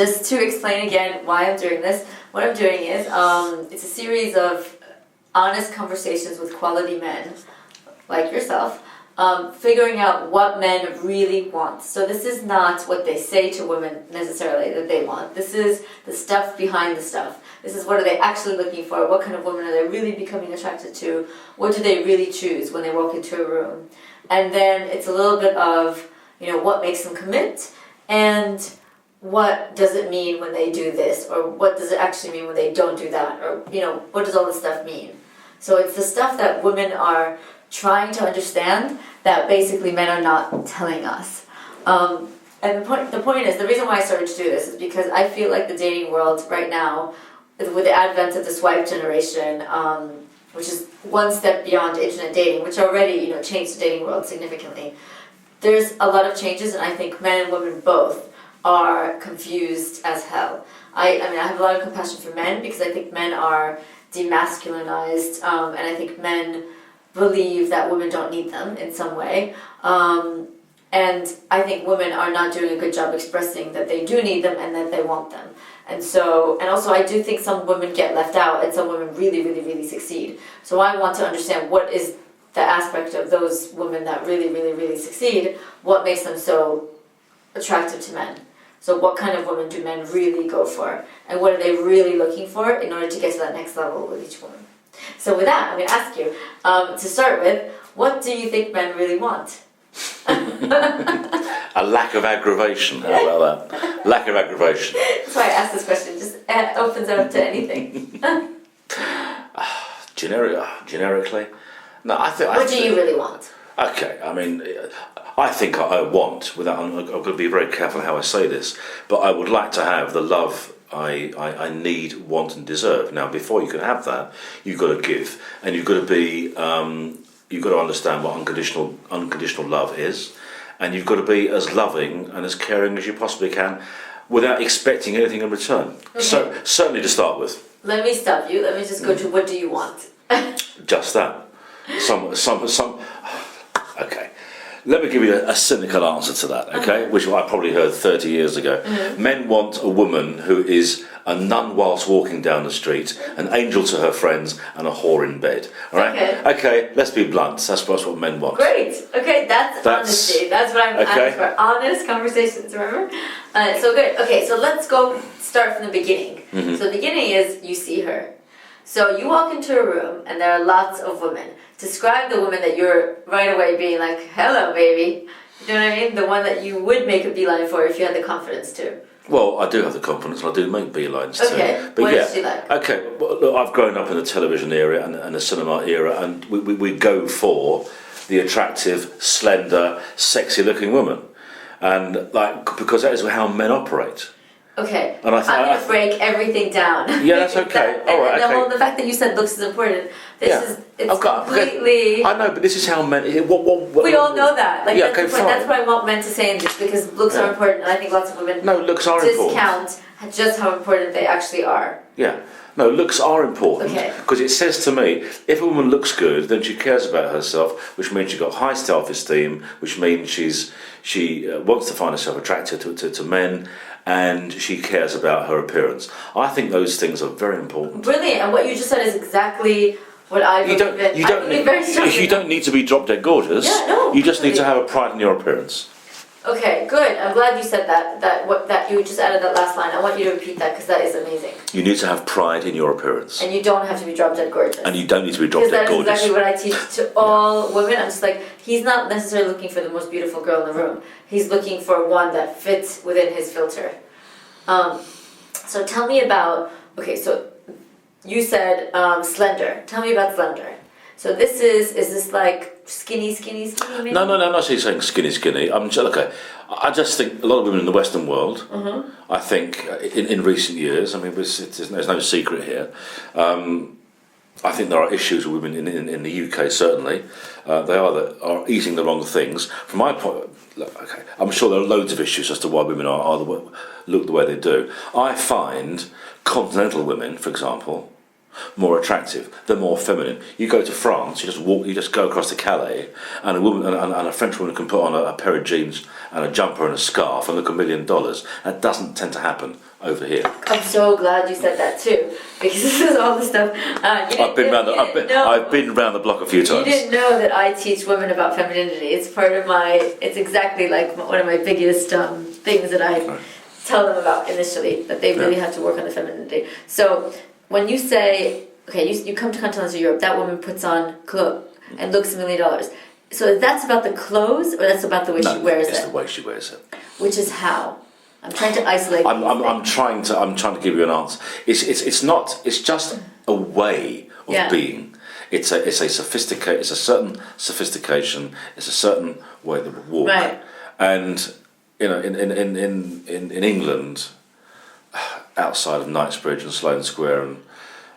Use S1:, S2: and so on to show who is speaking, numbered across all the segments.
S1: just to explain again why I'm doing this, what I'm doing is it's a series of honest conversations with quality men, like yourself, figuring out what men really want. So this is not what they say to women necessarily that they want. This is the stuff behind the stuff. This is what are they actually looking for? What kind of women are they really becoming attracted to? What do they really choose when they walk into a room? And then it's a little bit of, what makes them commit, and what does it mean when they do this, or what does it actually mean when they don't do that, or what does all this stuff mean? So it's the stuff that women are trying to understand that basically men are not telling us. And the point is, the reason why I started to do this is because I feel like the dating world right now, with the advent of the swipe generation, which is one step beyond internet dating, which already changed the dating world significantly. There's a lot of changes, and I think men and women both are confused as hell. I have a lot of compassion for men because I think men are demasculinized, and I think men believe that women don't need them in some way. And I think women are not doing a good job expressing that they do need them and that they want them. And also I do think some women get left out and some women really, really, really succeed. So I want to understand what is the aspect of those women that really, really, really succeed, what makes them so attractive to men. So what kind of women do men really go for? And what are they really looking for in order to get to that next level with each woman? So with that, I'm going to ask you, to start with, what do you think men really want?
S2: A lack of aggravation. How about that? Lack of aggravation.
S1: That's why I asked this question. Just opens it up to anything.
S2: Generically? No,
S1: What do you really want?
S2: Okay, I think I want, I'm going to be very careful how I say this, but I would like to have the love I need, want and deserve. Now, before you can have that, you've got to give, and you've got to be, you've got to understand what unconditional love is, and you've got to be as loving and as caring as you possibly can without expecting anything in return. Okay. So, certainly to start with. Let
S1: me stop you. Let me just go to what do you want?
S2: Just that. Okay. Let me give you a cynical answer to that, okay? Which I probably heard 30 years ago. Mm-hmm. Men want a woman who is a nun whilst walking down the street, an angel to her friends, and a whore in bed. All right? Okay, let's be blunt. That's what men want.
S1: Great. Okay, that's honesty. That's what I'm asking for. Honest conversations, remember? So good. Okay, so let's go start from the beginning. Mm-hmm. So the beginning is you see her. So you walk into a room and there are lots of women. Describe the woman that you're right away being like, hello, baby. You know what I mean? The one that you would make a beeline for if you had the confidence to.
S2: Well, I do have the confidence and I do make beelines too.
S1: Okay, but what is she like?
S2: Okay, well, look, I've grown up in the television era and the cinema era, and we go for the attractive, slender, sexy-looking woman. And because that is how men operate.
S1: Okay, I'm going to break everything down.
S2: Yeah, that's okay.
S1: The fact that you said looks is important. Completely...
S2: I know, but this is how men...
S1: we all know that. That's what I want men to say in this, because looks are important, and I think lots of women
S2: looks are
S1: discount just how important they actually are.
S2: Yeah. No, looks are important, because it says to me, if a woman looks good, then she cares about herself, which means she's got high self-esteem, which means she wants to find herself attractive to men, and she cares about her appearance. I think those things are very important.
S1: Brilliant, and what you just said is exactly what I believe in.
S2: You don't need to be drop-dead gorgeous.
S1: Yeah, no.
S2: You just need to have a pride in your appearance.
S1: Okay, good. I'm glad you said that. That you just added that last line. I want you to repeat that because that is amazing.
S2: You need to have pride in your appearance.
S1: And you don't have to be drop-dead gorgeous.
S2: And you don't need to be drop-dead gorgeous.
S1: Because that is exactly what I teach to all women. I'm just like, he's not necessarily looking for the most beautiful girl in the room. He's looking for one that fits within his filter. So tell me about, so you said slender. Tell me about slender. So is this like skinny maybe?
S2: No, I'm not saying skinny. I just think a lot of women in the Western world, I think in recent years, there's no secret here, I think there are issues with women in the UK, certainly. They are eating the wrong things. From my point, I'm sure there are loads of issues as to why women look the way they do. I find continental women, for example, more attractive. They're more feminine. You go to France, you just go across to Calais, and a French woman can put on a pair of jeans and a jumper and a scarf and look $1 million. That doesn't tend to happen over here.
S1: I'm so glad you said that too, because this is all the stuff.
S2: I've been round the block a few
S1: You
S2: times.
S1: didn't know that I teach women about femininity. It's part of my. It's exactly like one of my biggest things that I tell them about initially, that they really have to work on the femininity. So when you say, okay, you come to Continental Europe, that woman puts on clothes and looks $1 million. So that's about the clothes, or that's about the way she wears
S2: it's
S1: it?
S2: the way she wears it.
S1: Which is how? I'm trying to isolate.
S2: I'm trying to give you an answer. It's not. It's just a way of being. It's a sophisticated. It's a certain sophistication. It's a certain way that we walk.
S1: Right.
S2: And you know, in England, outside of Knightsbridge and Sloane Square and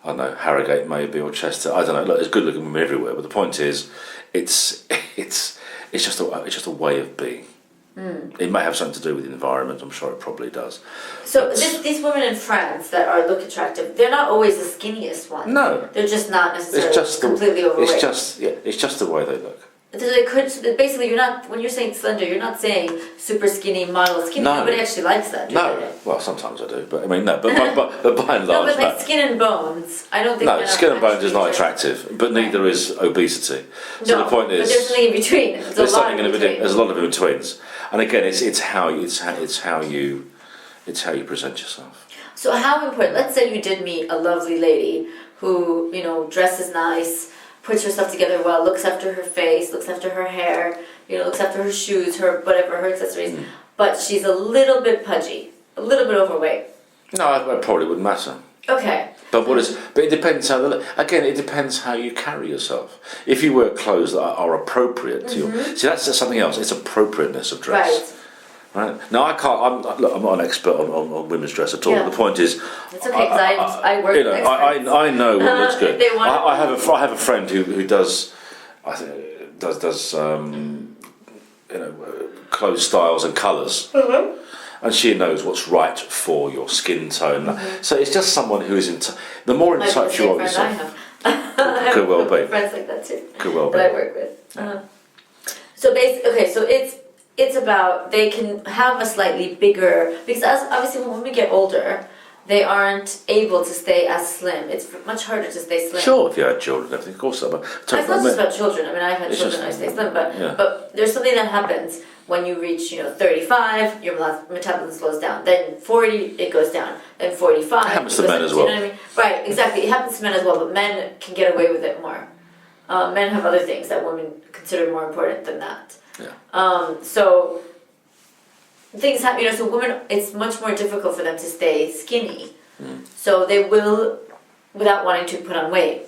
S2: I don't know, Harrogate maybe, or Chester, I don't know. Look, there's good looking women everywhere, but the point is, it's just a way of being. It may have something to do with the environment. I'm sure it probably does.
S1: So these women in France that look attractive, they're not always the skinniest ones.
S2: No,
S1: they're just not necessarily completely overweight.
S2: It's just the way they look.
S1: So basically, you're not, when you're saying slender, you're not saying super skinny, model skinny.
S2: No.
S1: Nobody actually likes that, do
S2: No,
S1: they?
S2: well, sometimes I do, but I mean, no, but by and
S1: No,
S2: large,
S1: but like skin and bones, I don't think.
S2: No,
S1: they're
S2: skin and bones
S1: actually
S2: is not
S1: attractive.
S2: attractive, but neither is obesity. So the point is,
S1: but there's something in between.
S2: there's something in between. There's a lot of in betweens, and again, it's how you present yourself.
S1: So how important? Let's say you did meet a lovely lady who dresses nice, puts herself together well, looks after her face, looks after her hair, looks after her shoes, her whatever, her accessories, but she's a little bit pudgy, a little bit overweight.
S2: No, it probably wouldn't matter.
S1: Okay.
S2: But it depends it depends how you carry yourself. If you wear clothes that are appropriate to you, see, that's something else. It's appropriateness of dress. Right. Now I can't. I'm not an expert on women's dress at all.
S1: Yeah.
S2: The point is,
S1: it's okay because I work with experts.
S2: I know what looks good.
S1: They want
S2: I have a friend who does clothes styles and colours. And she knows what's right for your skin tone. So it's just someone who is the more in touch you are with yourself. Could well be.
S1: Friends like that too.
S2: Could well be.
S1: That I work with. So basically, so it's about they can have a slightly bigger, because obviously when women get older, they aren't able to stay as slim. It's much harder to stay slim.
S2: Sure, if you had children and everything, of course. But
S1: it's not just about children. I mean, I've had children, I stay slim, but there's something that happens when you reach 35, your metabolism slows down. Then 40, it goes down. Then 45.
S2: It happens to men as well.
S1: You know what I mean? Right, exactly. It happens to men as well, but men can get away with it more. Men have other things that women consider more important than that.
S2: Yeah.
S1: So things happen, so women, it's much more difficult for them to stay skinny. So they will, without wanting to put on weight.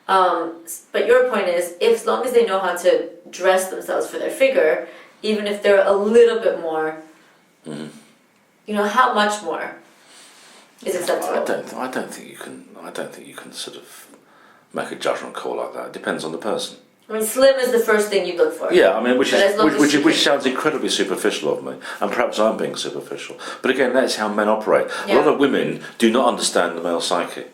S1: But your point is, as long as they know how to dress themselves for their figure, even if they're a little bit more, how much more is acceptable?
S2: I don't think you can sort of make a judgment call like that. It depends on the person.
S1: I mean, slim is the first thing you look for.
S2: Yeah, I mean, which sounds incredibly superficial of me, and perhaps I'm being superficial. But again, that's how men operate.
S1: Yeah.
S2: A lot of women do not understand the male psyche.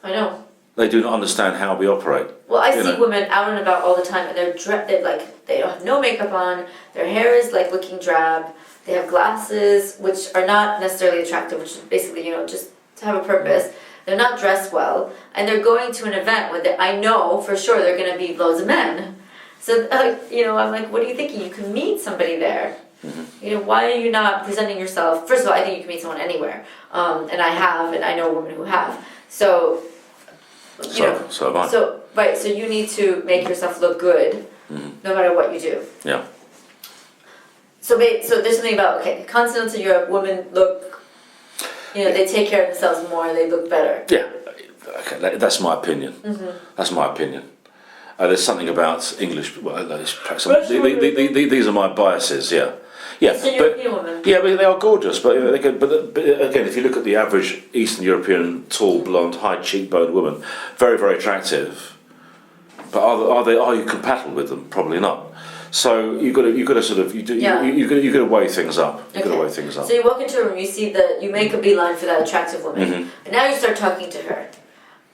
S1: I know.
S2: They do not understand how we operate.
S1: Well, I see women out and about all the time, and they have no makeup on. Their hair is looking drab. They have glasses, which are not necessarily attractive, which is basically just to have a purpose. They're not dressed well, and they're going to an event where I know for sure they're going to be loads of men. So I'm like, what are you thinking? You can meet somebody there. Why are you not presenting yourself? First of all, I think you can meet someone anywhere, and I know women who have. So
S2: have I.
S1: So you need to make yourself look good, no matter what you do.
S2: Yeah.
S1: So there's something about continental Europe, women look, they take care of themselves more, they look better.
S2: Yeah, okay, that's my opinion. That's my opinion. There's something about English. Well, these are my biases. Yeah.
S1: It's a European woman.
S2: Yeah, but they are gorgeous. But again, if you look at the average Eastern European, tall, blonde, high cheekbone woman, very, very attractive. But are you compatible with them? Probably not. So you've got to sort of you got to weigh things up. You've got to weigh things up.
S1: So you walk into a room, you see you make a beeline for that attractive woman, and now you start talking to her.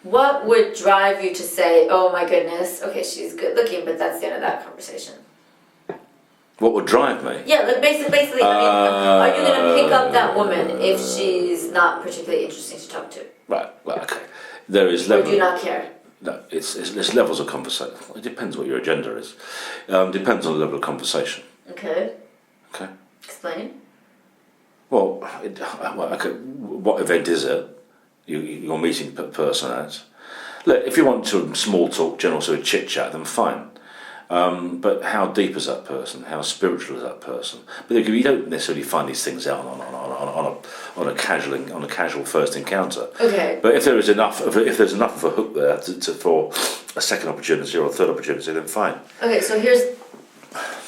S1: What would drive you to say, "Oh my goodness, okay, she's good looking," but that's the end of that conversation?
S2: What would drive me?
S1: Yeah, like basically, I mean, are you gonna pick up that woman if she's not particularly interesting to talk to?
S2: Right. Well, okay. There is
S1: Or
S2: level.
S1: do you not care?
S2: No, it's levels of conversation. It depends what your agenda is. Depends on the level of conversation.
S1: Okay.
S2: Okay.
S1: Explain.
S2: Well, okay. What event is it? You're meeting a person at. Look, if you want to small talk, general sort of chit chat, then fine. But how deep is that person? How spiritual is that person? But you don't necessarily find these things out on a casual first encounter.
S1: Okay.
S2: But if there's enough of a hook there for a second opportunity or a third opportunity, then fine.
S1: Okay, so here's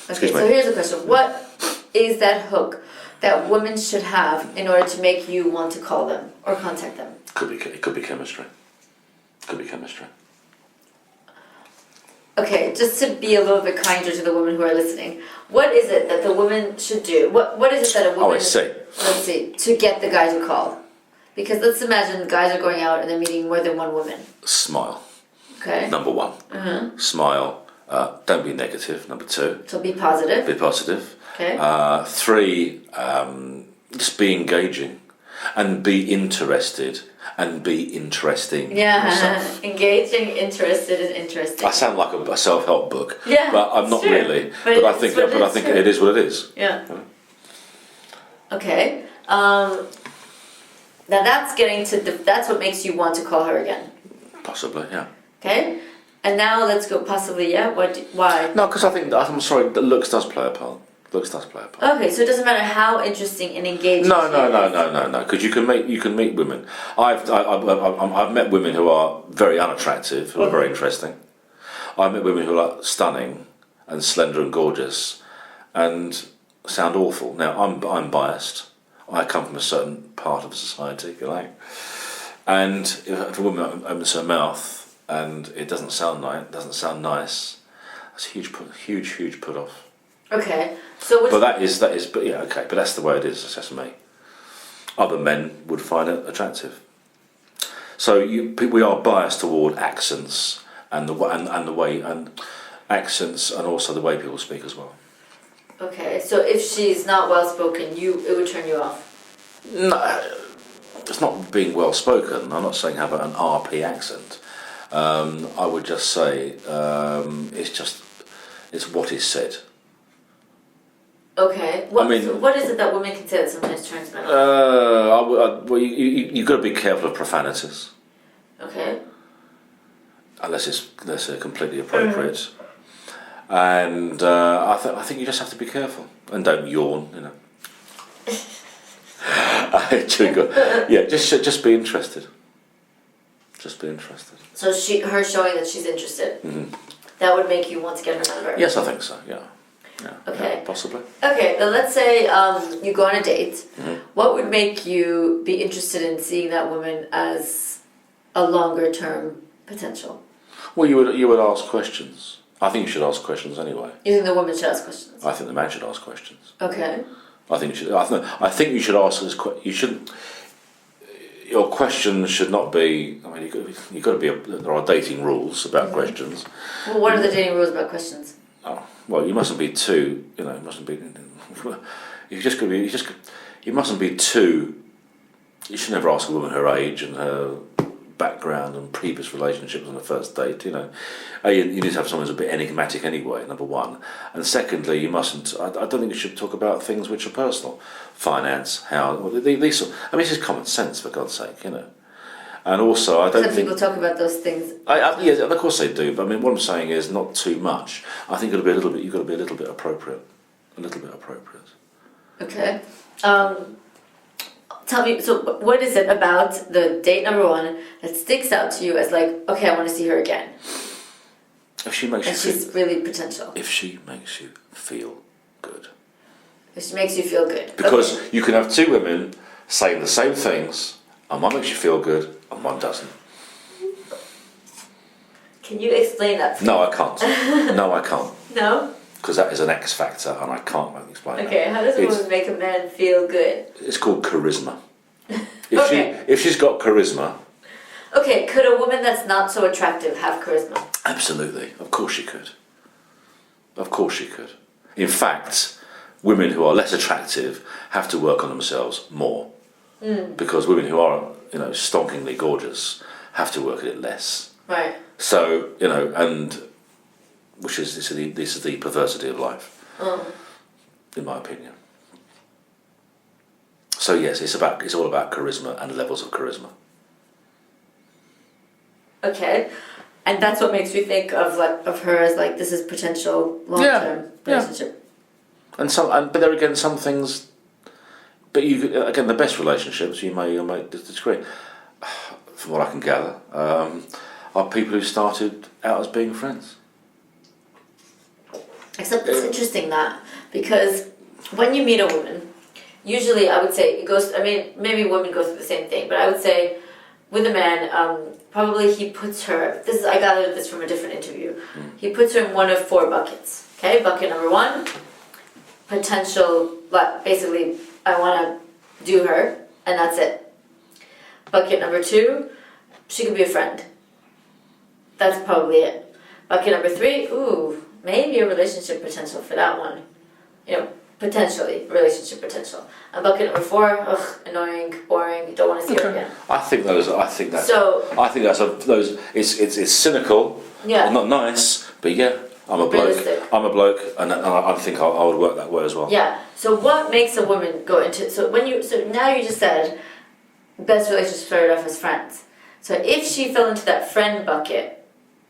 S2: Excuse me.
S1: so here's the question. What is that hook that women should have in order to make you want to call them or contact them?
S2: It could be chemistry. Could be chemistry.
S1: Okay, just to be a little bit kinder to the women who are listening, what is it that the woman should do? What is it that a woman...
S2: Oh, I see.
S1: Let's see, to get the guy to call? Because let's imagine guys are going out and they're meeting more than one woman.
S2: Smile.
S1: Okay.
S2: Number one. Smile. Don't be negative. Number two.
S1: So be positive.
S2: Be positive.
S1: Okay.
S2: Three. Just be engaging, and be interested, and be interesting. yourself.
S1: Engaging, interested, and interesting.
S2: I sound like a self-help book.
S1: Yeah,
S2: But I'm not
S1: it's true.
S2: really.
S1: But
S2: I
S1: it's
S2: think.
S1: what
S2: But I
S1: it's
S2: think
S1: true.
S2: it is what it is.
S1: Yeah. Okay. Now that's getting to that's what makes you want to call her again.
S2: Possibly. Yeah.
S1: Okay. And now let's go possibly. Yeah. Why?
S2: No, because I think I'm sorry. The looks does play a part. Looks does play a part.
S1: Okay, so it doesn't matter how interesting and engaging.
S2: No.
S1: she is.
S2: Because you can meet women. I've met women who are very unattractive, who are very interesting. I've met women who are stunning and slender and gorgeous, and sound awful. Now I'm biased. I come from a certain part of society, if you like, and if a woman opens her mouth and it doesn't sound nice, that's a huge put off.
S1: Okay, so which,
S2: But that is, but yeah, okay, but that's the way it is. That's just me. Other men would find it attractive. So we are biased toward accents and the way accents and also the way people speak as well.
S1: okay, so if she's not well spoken, it would turn you off.
S2: No, it's not being well spoken. I'm not saying have an RP accent. I would just say it's what is said.
S1: Okay, so what is it that women can say that sometimes turns men off?
S2: Well, you've got to be careful of profanities,
S1: Okay.
S2: unless they're completely appropriate. And I think you just have to be careful and don't yawn. You know. Yeah, just be interested. Just be interested.
S1: So her showing that she's interested, that would make you want to get her number.
S2: Yes, I think so. Yeah.
S1: Okay.
S2: Yeah, possibly.
S1: Okay, then let's say you go on a date. What would make you be interested in seeing that woman as a longer term potential?
S2: Well, you would ask questions. I think you should ask questions anyway.
S1: You think the woman should ask questions?
S2: I think the man should ask questions.
S1: Okay.
S2: I think you should ask this. You shouldn't. Your questions should not be. I mean, you've got to be. There are dating rules about questions.
S1: Well, what are the dating rules about questions?
S2: Oh, well, you mustn't be too. You know, you mustn't be. You mustn't be too. You should never ask a woman her age and her background and previous relationships on the first date. You know, you need to have someone who's a bit enigmatic anyway. Number one, and secondly, you mustn't. I don't think you should talk about things which are personal, finance, how these. I mean, this is common sense, for God's sake, you know. And also, I don't
S1: Some
S2: think
S1: people talk about those things.
S2: yeah, of course they do. But I mean, what I'm saying is not too much. I think it'll be a little bit. You've got to be a little bit appropriate. A little bit appropriate.
S1: Okay. Tell me, so what is it about the date number one that sticks out to you as like, okay, I want to see her again?
S2: If she makes
S1: And
S2: you
S1: she's
S2: feel,
S1: really potential.
S2: if she makes you feel good,
S1: If she makes you feel good.
S2: because
S1: Okay.
S2: you can have two women saying the same things, and one makes you feel good, and one doesn't.
S1: Can you explain that?
S2: No, I can't. No, I can't,
S1: No?
S2: because that is an X factor, and I can't explain that.
S1: Okay, how does a
S2: It's-
S1: woman make a man feel good?
S2: It's called charisma.
S1: Okay.
S2: If she's got charisma,
S1: Okay, could a woman that's not so attractive have charisma?
S2: absolutely, of course she could. Of course she could. In fact, women who are less attractive have to work on themselves more. Because women who are, stonkingly gorgeous have to work at it less.
S1: Right.
S2: So, and which is this is the perversity of life, in my opinion. So yes, it's all about charisma and levels of charisma.
S1: Okay. And that's what makes me think of her as like this is potential long-term relationship.
S2: But there again, some things. But the best relationships you may disagree. From what I can gather, are people who started out as being friends.
S1: Except it's interesting that because when you meet a woman, usually I would say it goes. I mean, maybe women go through the same thing, but I would say with a man, probably he puts her. I gathered this from a different interview. He puts her in one of 4 buckets. Okay, bucket number 1, potential. Basically, I want to do her, and that's it. Bucket number 2, she could be a friend. That's probably it. Bucket number 3, maybe a relationship potential for that one. Potentially relationship potential. And bucket number 4, annoying, boring, don't want to see her again.
S2: I think that's it's cynical.
S1: Yeah.
S2: Not nice, but yeah, I'm a
S1: Realistic.
S2: bloke. I'm a bloke, and I think I would work that way as well.
S1: Yeah. So what makes a woman go into so now you just said best relationships started off as friends. So if she fell into that friend bucket,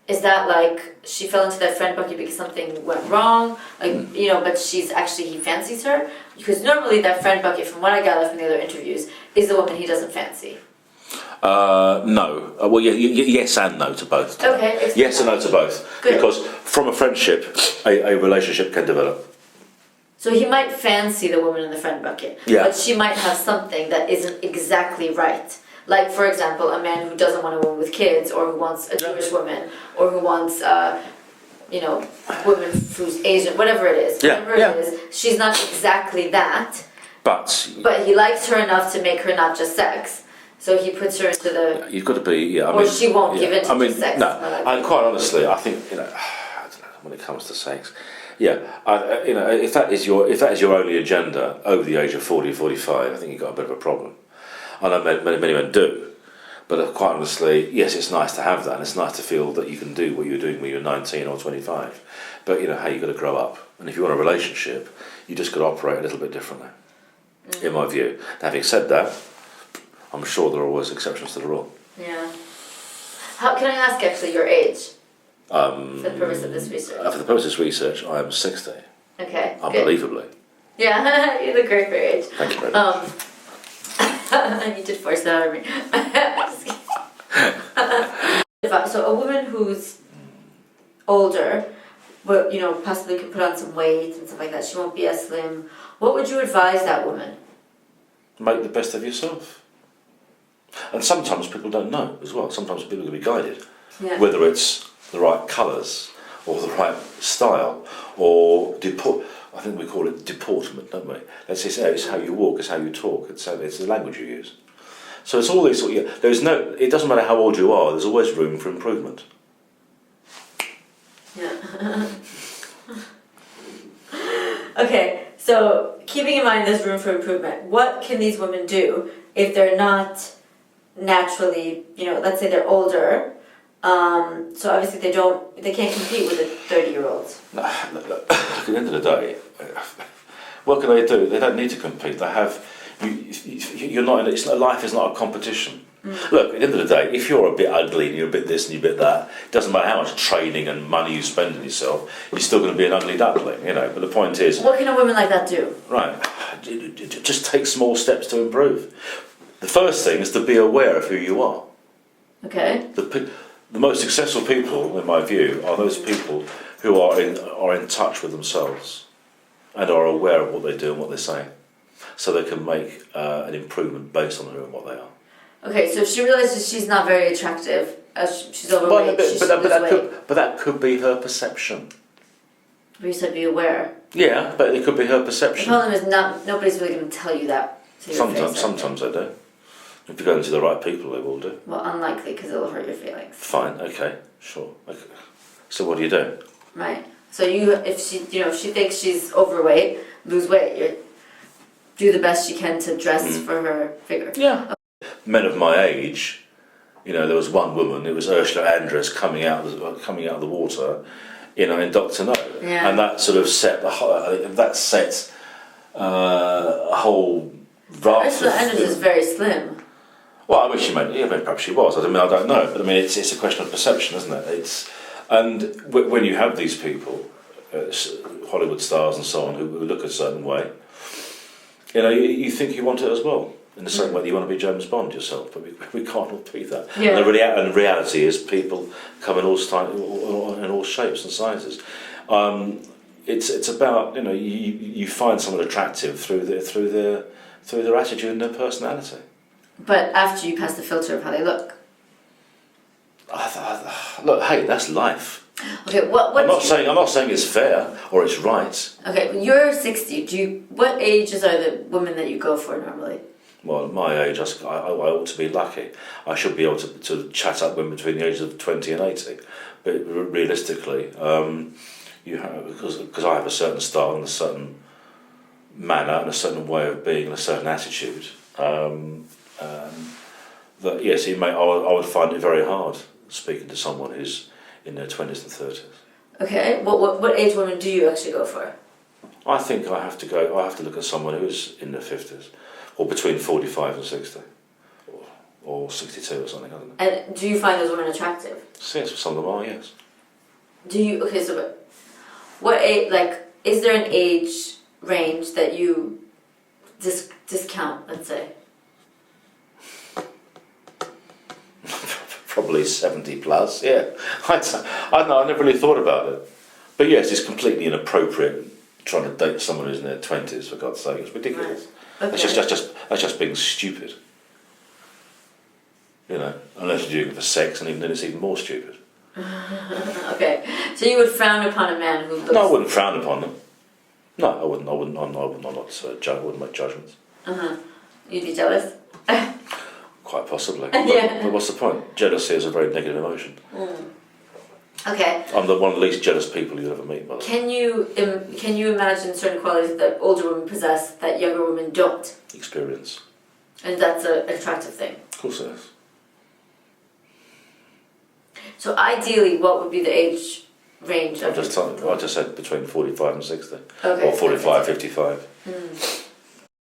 S1: is that like she fell into that friend bucket because something went wrong? But he fancies her? Because normally that friend bucket, from what I gather from the other interviews, is the woman he doesn't fancy.
S2: No. Well, yes and no to both.
S1: Okay.
S2: Yes and no to both.
S1: Good.
S2: Because from a friendship, a relationship can develop.
S1: So he might fancy the woman in the friend bucket, but she might have something that isn't exactly right. Like, for example, a man who doesn't want a woman with kids, or who wants a Jewish woman, or who wants, woman who's Asian, whatever it is. Whatever it is, she's not exactly that. But he likes her enough to make her not just sex. So he puts her into the...
S2: You've got to be...
S1: she won't give in to just sex.
S2: No, and quite honestly, I think, I don't know, when it comes to sex, if that is your only agenda over the age of 40 or 45, I think you've got a bit of a problem. I know many men do, but quite honestly, yes, it's nice to have that, and it's nice to feel that you can do what you were doing when you were 19 or 25. But you've got to grow up, and if you want a relationship, you just got to operate a little bit differently, in my view. Now, having said that, I'm sure there are always exceptions to the rule.
S1: Yeah. How can I ask actually your age? For the purpose of this research.
S2: For the purpose of this research, I am 60.
S1: Okay.
S2: Unbelievably.
S1: Good. Yeah, you look great for your age.
S2: Thank you very much.
S1: You did force that on me. So a woman who's older, but possibly can put on some weight and stuff like that, she won't be as slim. What would you advise that woman?
S2: Make the best of yourself. And sometimes people don't know as well. Sometimes people can be guided.
S1: Yeah.
S2: Whether it's the right colours, or the right style, or I think we call it deportment, don't we? It's how you walk, it's how you talk, it's the language you use. So it's all these it doesn't matter how old you are, there's always room for improvement.
S1: Yeah. Okay, so keeping in mind there's room for improvement, what can these women do if they're not naturally, let's say they're older, so obviously they can't compete with the 30-year-olds.
S2: Look, at the end of the day, what can they do? They don't need to compete. They have. You're not. Life is not a competition. Look, at the end of the day, if you're a bit ugly and you're a bit this and you're a bit that, it doesn't matter how much training and money you spend on yourself, you're still going to be an ugly duckling, But the point is...
S1: What can a woman like that do?
S2: Right. Just take small steps to improve. The first thing is to be aware of who you are.
S1: Okay.
S2: The most successful people, in my view, are those people who are in touch with themselves and are aware of what they do and what they say, so they can make an improvement based on who and what they are.
S1: Okay, so if she realizes she's not very attractive, she's overweight,
S2: but that could be her perception.
S1: But you said be aware.
S2: Yeah, but it could be her perception.
S1: The problem is nobody's really going to tell you that to your face.
S2: Sometimes they do. If you go into the right people, they will do.
S1: Well, unlikely, because it'll hurt your feelings.
S2: Fine, okay, sure. Okay. So what do you do?
S1: Right. So if she thinks she's overweight, lose weight. You do the best you can to dress for her figure.
S2: Yeah. Men of my age, there was one woman. It was Ursula Andress coming out of the water, in Doctor No,
S1: Yeah.
S2: and that sort of set a whole raft.
S1: Ursula Andress is very slim.
S2: Well, I wish she meant. Yeah, perhaps she was. I don't know. But it's a question of perception, isn't it? When you have these people, Hollywood stars and so on, who look a certain way, you think you want it as well. In the same way that you want to be James Bond yourself, but we can't all be that.
S1: Yeah.
S2: And the reality is, people come in all shapes and sizes. It's about you find someone attractive through their attitude and their personality.
S1: But after you pass the filter of how they look.
S2: Look, hey, that's life.
S1: Okay, what?
S2: I'm not saying it's fair or it's right.
S1: Okay, when you're 60. What ages are the women that you go for normally?
S2: Well, at my age, I ought to be lucky. I should be able to chat up women between the ages of 20 and 80. But realistically, because I have a certain style and a certain manner and a certain way of being and a certain attitude. That yes, I would find it very hard speaking to someone who's in their 20s and 30s.
S1: Okay, what age women do you actually go for?
S2: I think I have to look at someone who's in their 50s, or between 45 and 60, or 62 or something. I don't know.
S1: And do you find those women attractive?
S2: Yes, some of them are. Yes.
S1: Do you? Okay, so what age? Like, is there an age range that you discount? Let's say.
S2: Probably 70 plus, yeah. I don't know, I never really thought about it. But yes, it's completely inappropriate trying to date someone who's in their 20s, for God's sake. It's ridiculous.
S1: Right. Okay.
S2: That's just being stupid. Unless you're doing it for sex, and even then it's even more stupid.
S1: Okay, so you would frown upon a man who looks...
S2: No, I wouldn't frown upon them. No, I wouldn't. I wouldn't make judgments.
S1: You'd be jealous?
S2: Quite possibly.
S1: Yeah.
S2: But what's the point? Jealousy is a very negative emotion.
S1: Okay.
S2: I'm one of the least jealous people you'll ever meet, by the way.
S1: Can you imagine certain qualities that older women possess that younger women don't?
S2: Experience.
S1: And that's an attractive thing.
S2: Of course it is.
S1: So ideally, what would be the age range?
S2: I just said between 45 and 60.
S1: Okay.
S2: Or 45, 55.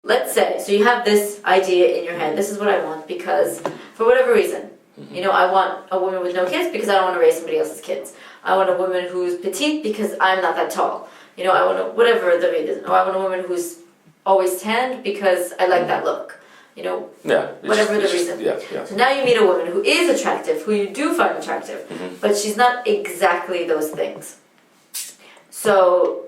S1: Let's say, so you have this idea in your head, this is what I want because, for whatever reason, I want a woman with no kids because I don't want to raise somebody else's kids. I want a woman who's petite because I'm not that tall. I want whatever the reason. Or I want a woman who's always tanned because I like that look. Whatever the reason.
S2: Yeah.
S1: So now you meet a woman who is attractive, who you do find attractive, but she's not exactly those things. So,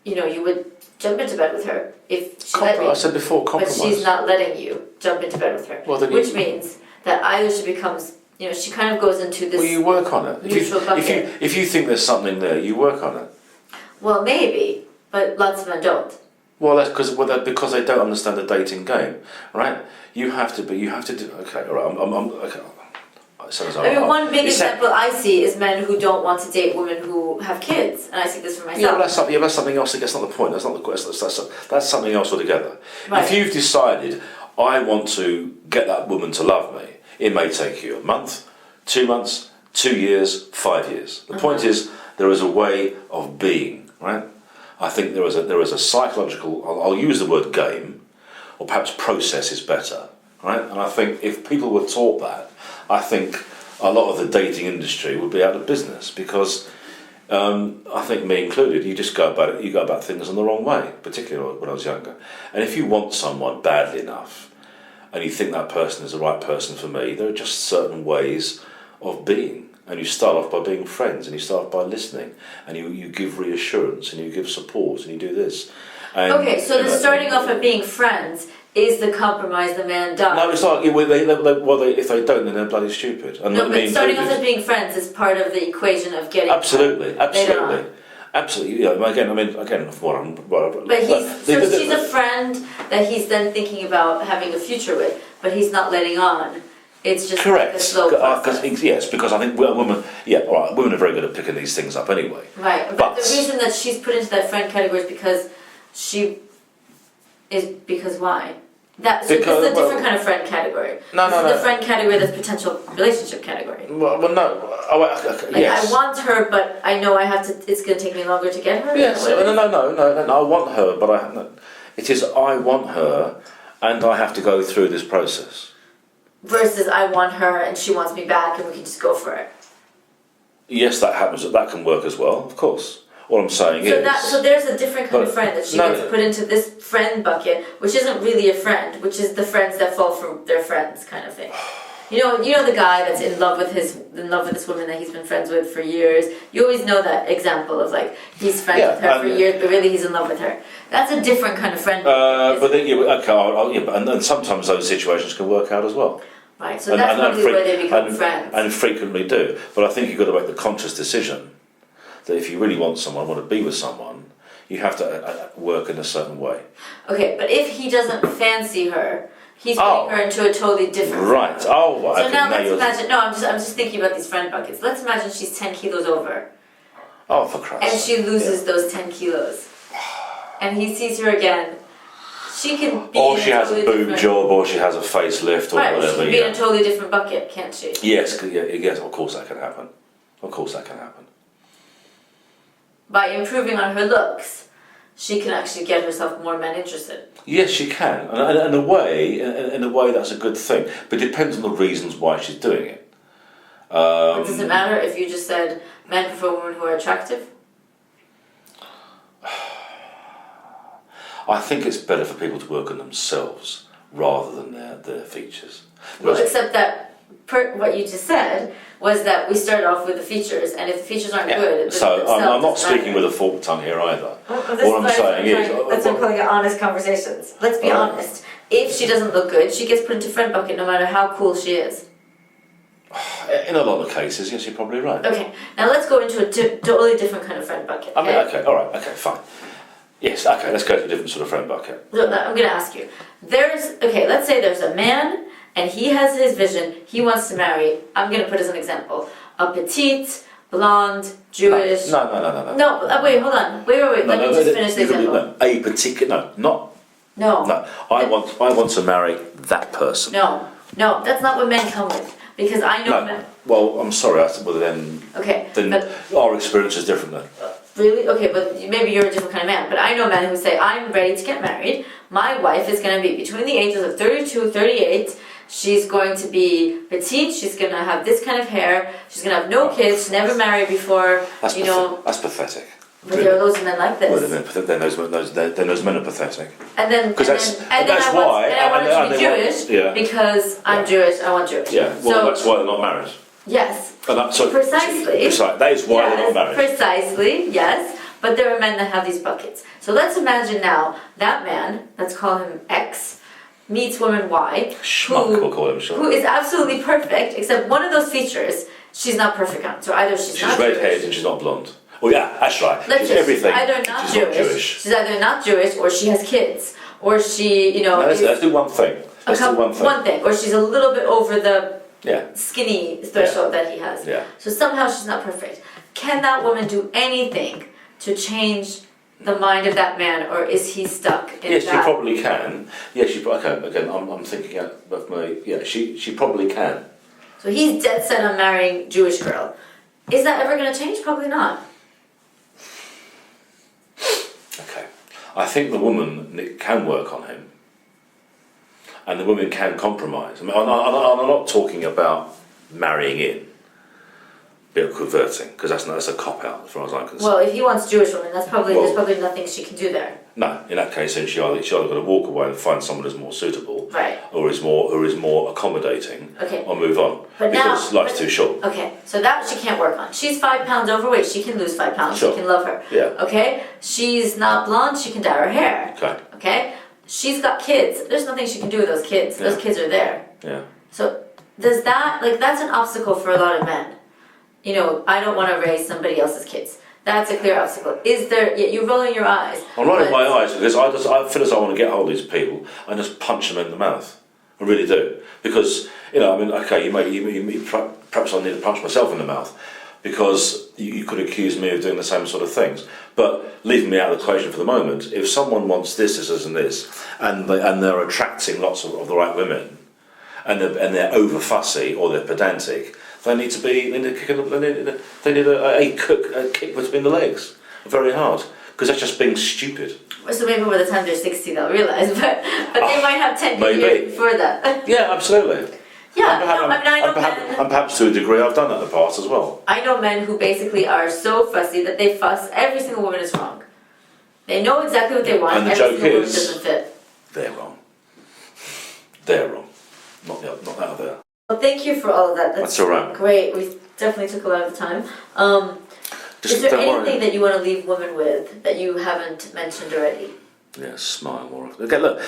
S1: you would jump into bed with her if she let you.
S2: I said before, compromise.
S1: But she's not letting you jump into bed with her.
S2: Well,
S1: which means that either she becomes, she kind of goes into this...
S2: Well, you work on it.
S1: Neutral bucket.
S2: If you think there's something there, you work on it.
S1: Well, maybe, but lots of men don't.
S2: Well, that's because they don't understand the dating game, right? You have to do. Okay, all right.
S1: One big example I see is men who don't want to date women who have kids, and I see this for myself.
S2: Yeah, but that's something else. That's not the point. That's not the question. That's something else altogether.
S1: Right.
S2: If you've decided, I want to get that woman to love me, it may take you a month, 2 months, 2 years, 5 years. The point is, there is a way of being, right? I think there is a psychological. I'll use the word game, or perhaps process is better, right? And I think if people were taught that, I think a lot of the dating industry would be out of business because I think me included, you just go about things in the wrong way, particularly when I was younger. And if you want someone badly enough and you think that person is the right person for me, there are just certain ways of being. And you start off by being friends, and you start off by listening, and you give reassurance, and you give support, and you do this. And,
S1: okay, so the starting off at being friends is the compromise the man does.
S2: No, it's not. If they don't, then they're bloody stupid. And
S1: no, but starting off as being friends is part of the equation of getting.
S2: Absolutely. Yeah,
S1: But she's a friend that he's then thinking about having a future with, but he's not letting on It's just like a slow process.
S2: Yes, because I think women, all right, women are very good at picking these things up anyway.
S1: Right, but the reason that she's put into that friend category is because because why? So this is a different kind of friend category.
S2: No.
S1: The friend category that's potential relationship category.
S2: Well, no. Yes.
S1: I want her, but I know I have to. It's going to take me longer to get her.
S2: Yes. No. I want her, but it is I want her, and I have to go through this process.
S1: Versus I want her, and she wants me back, and we can just go for it.
S2: Yes, that happens. That can work as well, of course. What I'm saying is...
S1: So there's a different kind of friend that she gets put into this friend bucket, which isn't really a friend, which is the friends that fall for their friends kind of thing. You know the guy that's in love with this woman that he's been friends with for years. You always know that example of like he's friends with her for years, but really he's in love with her. That's a different kind of friend.
S2: But then and sometimes those situations can work out as well.
S1: Right. So that's probably where they become friends.
S2: And frequently do. But I think you've got to make the conscious decision that if you really want someone, want to be with someone, you have to work in a certain way.
S1: Okay, but if he doesn't fancy her, he's putting her into a totally different
S2: right.
S1: friend. So
S2: okay,
S1: now let's imagine. No, I'm just thinking about these friend buckets. Let's imagine she's 10 kilos over.
S2: Oh, for Christ's sake!
S1: And she loses those 10 kilos, and he sees her again. She can be.
S2: Or she has a boob job, or she has a facelift, or whatever.
S1: She can be in a totally different bucket, can't she?
S2: Yes. Yes. Of course, that can happen.
S1: By improving on her looks, she can actually get herself more men interested.
S2: Yes, she can, and in a way, that's a good thing. But it depends on the reasons why she's doing it.
S1: But does it matter if you just said men prefer women who are attractive?
S2: I think it's better for people to work on themselves rather than their features.
S1: Well, except that what you just said was that we start off with the features, and if the features aren't good,
S2: so I'm not speaking with a forked tongue here either. What I'm saying is,
S1: that's what I'm calling it honest conversations. Let's be honest. If she doesn't look good, she gets put into friend bucket no matter how cool she is.
S2: In a lot of cases, yes, you're probably right.
S1: Okay, now let's go into a totally different kind of friend bucket. Okay?
S2: Fine. Yes, okay, let's go to a different sort of friend bucket.
S1: So I'm going to ask you. Let's say there's a man, and he has his vision. He wants to marry, I'm going to put as an example, a petite, blonde, Jewish...
S2: No.
S1: No, wait, hold on. Wait. Let me just finish the example. No.
S2: I want to marry that person.
S1: No, that's not what men come with. Because I know men...
S2: Well, I'm sorry, then our experience is different then.
S1: Really? Okay, but maybe you're a different kind of man. But I know men who say, I'm ready to get married. My wife is going to be between the ages of 32, 38. She's going to be petite. She's going to have this kind of hair. She's going to have no kids. She's never married before.
S2: That's pathetic.
S1: But there are those men like this.
S2: Well, then those men are pathetic.
S1: And then I want to be Jewish because I'm Jewish. I want Jewish.
S2: Yeah. Well, that's why they're not married.
S1: Yes.
S2: Precisely. That is why they're not married.
S1: Precisely. Yes. But there are men that have these buckets. So let's imagine now that man. Let's call him X. Meets woman Y. Who is absolutely perfect, except one of those features she's not perfect on. So either she's not
S2: red-haired and she's not blonde. Oh yeah, that's right. She's everything.
S1: She's either not Jewish. She's either not Jewish, or she has kids, or she,
S2: let's do one thing.
S1: One thing, or she's a little bit over the skinny threshold that he has.
S2: Yeah.
S1: So somehow she's not perfect. Can that woman do anything to change the mind of that man, or is he stuck in that?
S2: Yes, she probably can. Yes, again, I'm thinking of my... Yeah, she probably can.
S1: So he's dead set on marrying Jewish girl. Is that ever going to change? Probably not.
S2: Okay. I think the woman can work on him. And the woman can compromise. I mean, I'm not talking about marrying in. Bit converting, because that's a cop-out as far as I'm concerned.
S1: Well, if he wants Jewish women, there's probably nothing she can do there.
S2: No, in that case, then she either got to walk away and find someone who's more suitable,
S1: right,
S2: or is more accommodating, or move on.
S1: But
S2: because life's too short.
S1: Okay, so that she can't work on. She's 5 pounds overweight. She can lose 5 pounds.
S2: Sure.
S1: She can love her.
S2: Yeah.
S1: Okay. She's not blonde. She can dye her hair.
S2: Okay.
S1: Okay. She's got kids. There's nothing she can do with those kids.
S2: Yeah.
S1: Those kids are there.
S2: Yeah.
S1: So does that that's an obstacle for a lot of men? I don't want to raise somebody else's kids. That's a clear obstacle. Is there? You're rolling your eyes.
S2: I'm rolling my eyes because I feel as I want to get hold of these people and just punch them in the mouth. I really do. Because, you know, I mean, okay, perhaps I need to punch myself in the mouth because you could accuse me of doing the same sort of things. But leaving me out of the equation for the moment, if someone wants this, and this, and they're attracting lots of the right women, and they're over fussy or they're pedantic, they need a kick between the legs, very hard, because that's just being stupid.
S1: So maybe by the time they're 60 they'll realise, but they might have 10
S2: maybe.
S1: years before that.
S2: Yeah, absolutely.
S1: Yeah, no, I mean, I know men.
S2: And perhaps to a degree I've done that in the past as well.
S1: I know men who basically are so fussy that they fuss every single woman is wrong. They know exactly what they want,
S2: And the
S1: every
S2: joke
S1: single woman
S2: is,
S1: doesn't fit.
S2: they're wrong. They're wrong. Not out there.
S1: Well, thank you for all of that.
S2: That's all right.
S1: Great. We definitely took a lot of time. Is there anything that you want to leave women with that you haven't mentioned already?
S2: Yeah, smile more. Okay, look,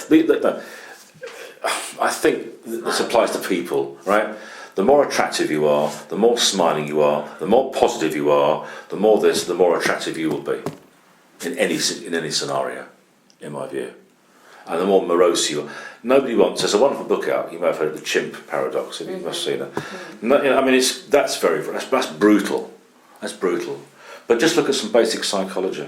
S2: I think this applies to people, right? The more attractive you are, the more smiling you are, the more positive you are, the more attractive you will be in any scenario, in my view. And the more morose you are. Nobody wants. There's a wonderful book out. You might have heard of the Chimp Paradox. You must have seen it. No, you know, I mean, that's brutal. That's brutal. But just look at some basic psychology.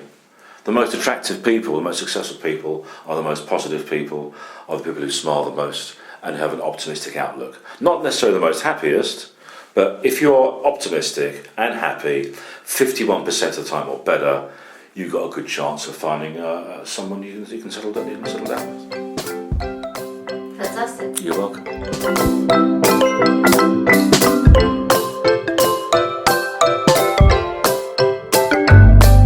S2: The most attractive people, the most successful people, are the most positive people, are the people who smile the most and have an optimistic outlook. Not necessarily the most happiest, but if you're optimistic and happy, 51% of the time or better, you've got a good chance of finding someone you can settle down with.
S1: Fantastic.
S2: You're welcome.